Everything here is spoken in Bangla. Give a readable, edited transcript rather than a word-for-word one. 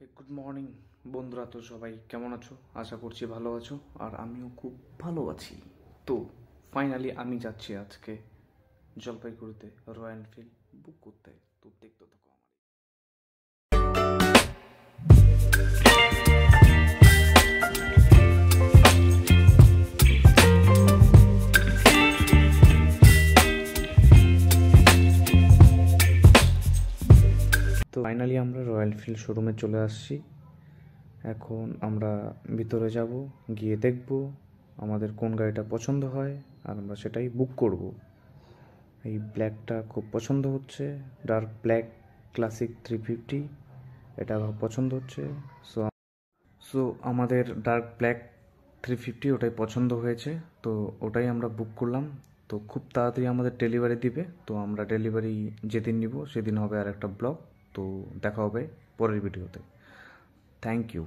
গুড মর্নিং বন্ধুরা, তো সবাই কেমন আছো? আশা করছি ভালো আছো, আর আমিও খুব ভালো আছি। তো ফাইনালি আমি যাচ্ছি আজকে জলপাইগুড়িতে রয়্যাল এনফিল্ড বুক করতে। তো দেখতে থাকো আমার। তো ফাইনালি আমরা রয়্যাল এনফিল্ড শোরুমে চলে আসছি। এখন আমরা ভিতরে যাব, গিয়ে দেখব আমাদের কোন গাড়িটা পছন্দ হয়, আর আমরা সেটাই বুক করব। এই ব্ল্যাকটা খুব পছন্দ হচ্ছে, ডার্ক ব্ল্যাক ক্লাসিক 350, এটা আমার পছন্দ হচ্ছে। সো আমাদের ডার্ক ব্ল্যাক 350 ওটাই পছন্দ হয়েছে, তো ওটাই আমরা বুক করলাম। তো খুব তাড়াতাড়ি আমাদের ডেলিভারি দিবে, তো আমরা ডেলিভারি যেদিন নিব সেদিন হবে আর একটা ব্লগ। তো দেখা হবে পরের ভিডিওতে। Thank you.